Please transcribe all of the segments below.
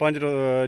5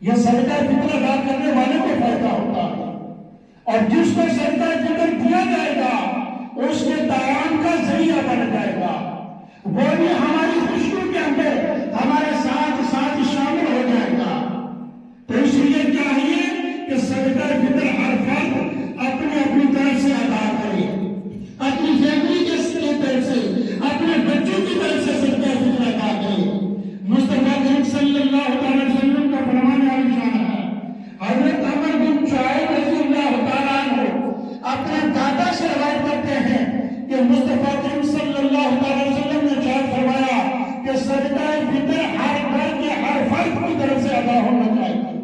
یہ صدقہ فطر ادا کرنے والے کو فائدہ ہوتا ہے، اور جس کو صدقہ فطر دیا جائے گا اس کے تعاون کا ذریعہ بن جائے گا، وہ بھی ہماری خوشیوں کے اندر ہمارے ساتھ ساتھ شامل ہو جائے گا۔ تو اس لیے چاہیے کہ صدقہ فطر ہر فرد اپنی اپنی طرف سے ادا کرے، اپنی فیملی کے طرف سے، اپنے بچوں کی طرف سے صدقہ فطر ادا کرے۔ مصطفیٰ کریم صلی اللہ علیہ وسلم کا فرمان عالیشان ہے، حضرت عمر بن شعیب رضی اللہ تعالیٰ عنہ اپنے دادا سے روایت کرتے ہیں کہ مصطفیٰ کریم صلی اللہ علیہ وسلم نے ارشاد فرمایا کہ صدقہ فطر ہر گھر کے ہر فرد کی طرف سے ادا ہونا چاہیے۔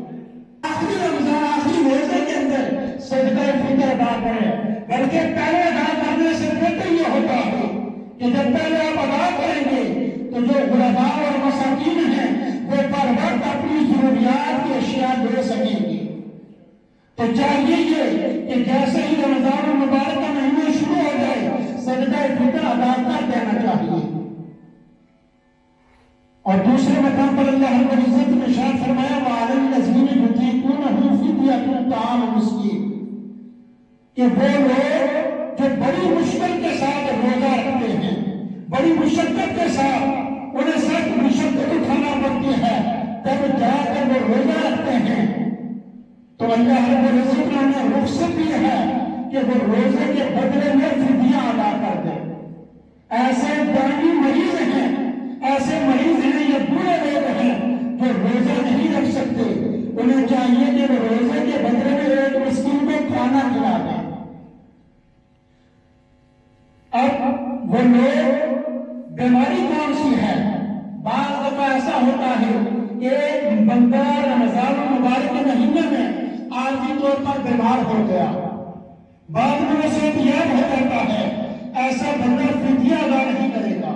آخری رمضان، آخری روزے کے اندر صدقہ فطر ادا کریں، بلکہ پہلے ادا کرنے سے بہتر یہ ہوتا ہے کہ جب پہلے آپ ادا کریں گے تو جو غرباء اور مساکین ہیں وہ پر وقت اپنی ضروریات کی اشیاء دے سکیں گے۔ تو چاہیے یہ کہ جیسے ہی رمضان المبارک کا مہینہ شروع ہو جائے صدقہ فطر ادا کر دینا چاہیے۔ اور دوسرے مقام پر اللہ رب العزت نے ارشاد فرمایا وَعَلَى الَّذِينَ يُطِيقُونَهُ فِدْيَةٌ طَعَامُ مِسْكِينٍ، کہ وہ لوگ جو بڑی مشکل کے ساتھ روزہ رکھتے ہیں، بڑی مشقت کے ساتھ انہیں سخت مشقت اٹھانا پڑتی ہے، تب جا کر وہ روزہ رکھتے ہیں، تو اللہ رب العزت نے انہیں رخصت دی ہے کہ وہ روزے کے بدلے میں فدیہ ادا کر دیں۔ ایسے دائمی مریض ہیں، ایسے مریض ہیں، یہ بوڑھے لوگ ہیں جو روزہ نہیں رکھ سکتے، انہیں چاہیے کہ وہ روزے کے بدلے میں ایک مسکین کو کھانا کھلا دیں۔ اب وہ لوگ بیماری کون سی ہے؟ بعض دفعہ ایسا ہوتا ہے کہ بندہ رمضان المبارک کے مہینے میں عارضی طور پر بیمار ہو گیا، بعد میں وہ صحتیاب ہو جاتا ہے، ایسا بندہ فدیہ ادا نہیں کرے گا۔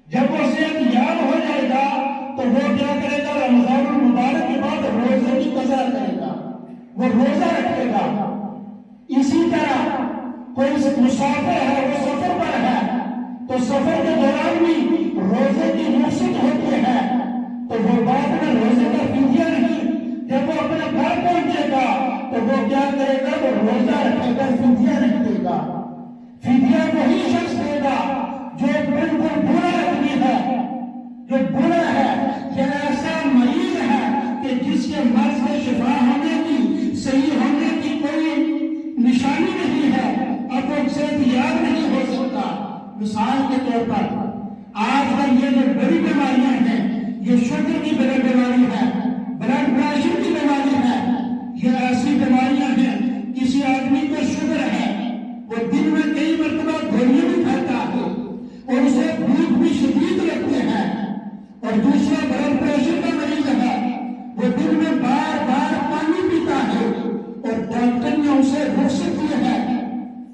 جب وہ صحتیاب ہو جائے گا تو وہ کیا کرے گا؟ رمضان المبارک کے بعد روزے کی قضا کرے گا، وہ روزہ رکھے گا۔ اسی طرح کوئی مسافر ہے، وہ سفر پر ہے، تو سفر کے دوران بھی روزے کی رخصت ہوتی ہے، تو وہ بعد میں روزے کا فدیہ نہیں، جب وہ اپنے گھر پہنچے گا تو وہ کیا کرے گا؟ وہ روزہ رکھے گا، فدیہ نہیں دے گا۔ فدیہ وہی شخص دے گا جو بالکل برا آدمی ہے، جو برا ہے یا ایسا مریض ہے کہ جس کے مرض میں شفا ہونے کی، صحیح ہونے کی کوئی نشانی نہیں ہے، اب وہ صحتیاب نہیں ہو سکتا۔ مثال کے طور پر آج کل یہ جو بڑی بیماریاں ہیں، یہ شوگر کی بڑی بیماری ہے، بلڈ پریشر کی بیماری ہے، یہ ایسی بیماریاں ہیں، کسی آدمی کو شوگر ہے، وہ دن میں کئی مرتبہ گولیاں بھی کھاتا ہے اور اسے بھوک بھی شدید لگتے ہیں، اور دوسرا بلڈ پریشر کا مریض ہے، وہ دن میں بار بار پانی پیتا ہے، اور ڈاکٹر نے اسے رخصت دی ہے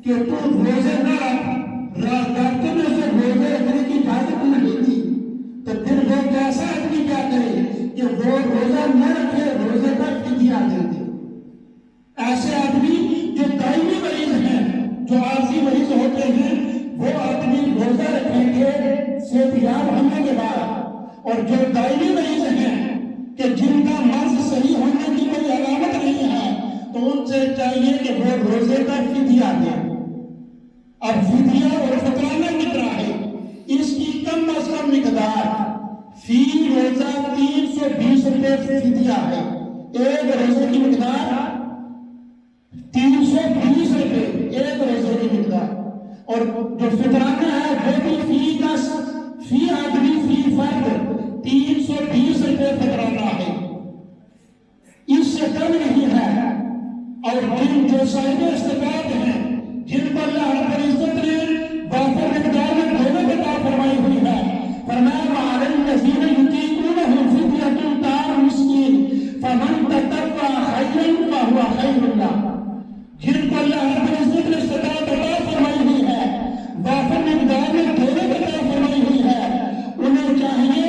کہ تو روزے نہ رکھ، ڈاکٹر نے اسے روزے رکھنے کی اجازت نہیں دی، تو پھر وہ کیسا آدمی کیا کرے کہ وہ روزہ نہ رکھے، روزے کا فدیہ دے دے۔ ایسے آدمی جو دائمی مریض ہیں، جو عارضی مریض ہوتے ہیں، وہ آدمی روزہ رکھیں گے صحتیاب ہونے کے بعد، اور جو دائمی مریض ہیں کہ جن کا مرض صحیح ہونے کی کوئی علامت نہیں ہے، تو ان سے چاہیے کہ وہ روزے کا فدیہ دیں۔ اب فدیہ اور فطرانہ کتنا ہے؟ اس کی کم از کم مقدار فی روزہ 320 روپے فدیہ ہے، ایک روزے کی مقدار 320 روپے، ایک روزے کی مقدار، اور جو فطرانہ ہے وہ بھی فی آدمی فی فرد 320 روپے فطرانہ ہے، اس سے کم نہیں ہے۔ اور جن جو صاحب استطاعت ہیں، جن پر اللہ رب العزت نے وافر مقدار میں دولت عطا فرمائی ہوئی ہے، فرمایا وَعَلَى الَّذِينَ يُطِيقُونَهُ فِدْيَةٌ طَعَامُ مِسْكِينٍ فَمَن تَطَوَّعَ خَيْرًا فَهُوَ خَيْرٌ لَهُ، جن پر اللہ رب العزت نے استطاعت عطا فرمائی ہوئی ہے، وافر مقدار میں دولت عطا فرمائی ہوئی ہے، انہیں چاہیے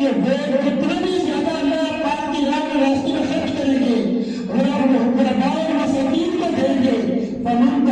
کہ وہ کتنا بھی زیادہ اللہ پاک کی راہ میں راستے میں خرچ کریں گے اور غرباء اور مساکین کو دیں گے، فَمَن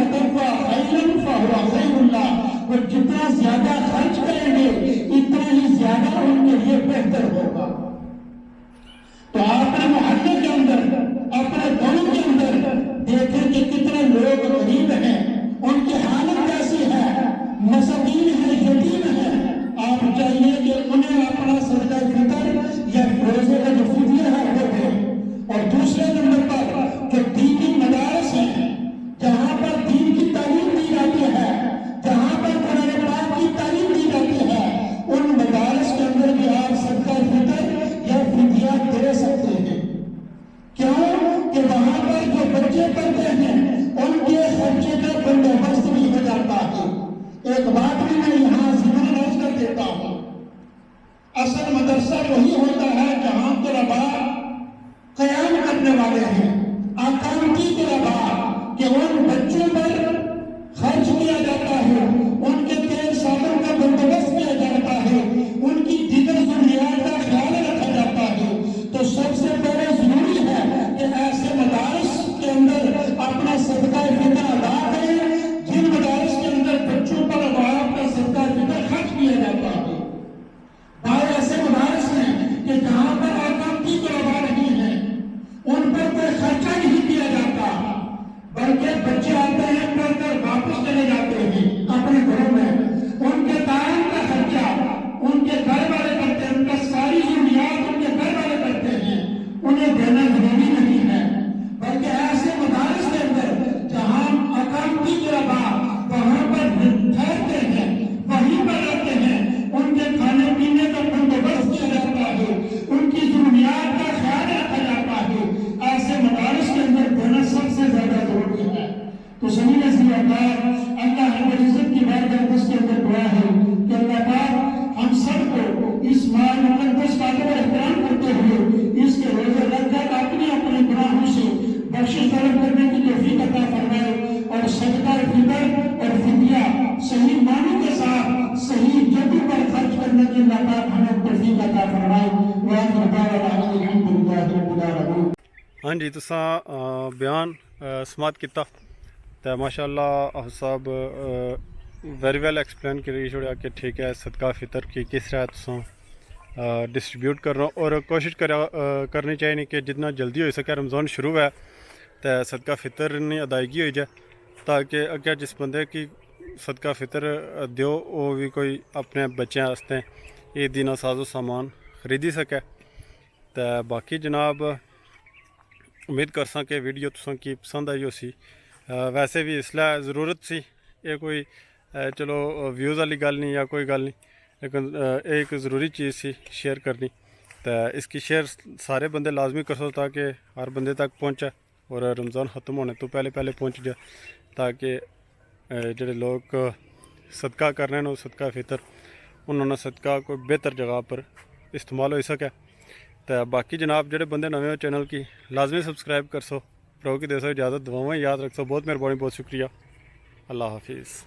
والے ہیں اکاؤنٹی کے بعد کہ ان بچوں پر خرچ کیا جاتا ہے، ان کے تیل سادوں کا بندوبست کیا جاتا ہے، ان کی دیگر ضروریات کا خیال رکھا جاتا ہے، تو سب سے پہلے ضروری ہے کہ ایسے مدارس کے اندر اپنا صدقہ فطر ادا کریں جن مدارس کے اندر بچوں پر آپ کا صدقہ فطر خرچ کیا جاتا ہے۔ بعض ایسے مدارس ہیں کہ جہاں پر اکاؤنٹی طلباء نہیں ہیں، ان پر کوئی خرچہ نہیں کیا جاتا، بلکہ بچے آتے ہیں پڑھ کر واپس چلے جاتے ہیں اپنے گھروں میں، ان کے تعلیم کا خرچہ ان کے گھر والے کرتے ہیں، ان کا ساری ضروریات ان کے گھر والے کرتے ہیں، انہیں دینا ضروری نہیں ہے۔ بلکہ ایسے مدارس کے اندر جہاں اکاؤنٹی طلباء وہاں پر ٹھہرتے ہیں، وہیں پر رہتے ہیں، ان کے کھانے پینے کا بندوبست کیا جاتا ہے، ان کی ضروریات کا خیال رکھا جاتا ہے، ایسے مدارس کے اندر دینا سب سے زیادہ ضروری ہے۔ تو سنی نسلی اکار اللہ رب العزت کی بارگاہ کے اندر دعا ہے کہ اللہ پاک ہم سب کو اس ماہ مقدس کا احترام کرتے ہوئے اس کے روزے رکھ کر اپنے اپنے گناہوں سے بخشش طلب کرنے کی توفیق عطا فرمائے، اور صدقہ فطر اور فدیہ صحیح معنی کے ساتھ صحیح جگہ پر خرچ کرنے کی اللہ پاک ہمیں توفیق عطا فرمائے۔ وآخر دعوانا الحمد للہ رب العالمین۔ ہاں جی تساں بیان سماعت کیتا تو ماشاء اللہ صاحب ویری ویل ایکسپلین کری چھوڑیا کہ ٹھیک ہے صدقہ فطر کی کس طرح تساں ڈسٹریبیوٹ کرنا، اور کوشش کرنی چاہیے کہ جتنا جلدی ہو سکے رمضان شروع ہے تو صدقہ فطر کی ادائیگی ہو جائے، تاکہ اگے جس بندے کی صدقہ فطر دیو وہ بھی کوئی اپنے بچے واسطے عید دی ساز و سامان خریدی سکے۔ تو باقی جناب امید کرساں کہ ویڈیو تساں کی پسند آئی ہو سی، ویسے بھی اس لیے ضرورت سی، یہ کوئی چلو ویوز والی گل نہیں یا کوئی گل نہیں، لیکن ایک ضروری چیز سی شیئر کرنی، تو اس کی شیئر سارے بندے لازمی کر سو تاکہ ہر بندے تک پہنچے اور رمضان ختم ہونے تو پہلے پہنچ جائے، تاکہ جڑے لوگ صدقہ کر رہے ہیں صدقہ فطر انہوں نے صدقہ کوئی بہتر جگہ پر استعمال ہو سکے۔ تو باقی جناب جڑے بندے نویں ہو چینل کی لازمی سبسکرائب کر سو، پرو کی دے سو اجازت، دعاؤں یاد رکھ سو، بہت مہربانی، بہت شکریہ، اللہ حافظ۔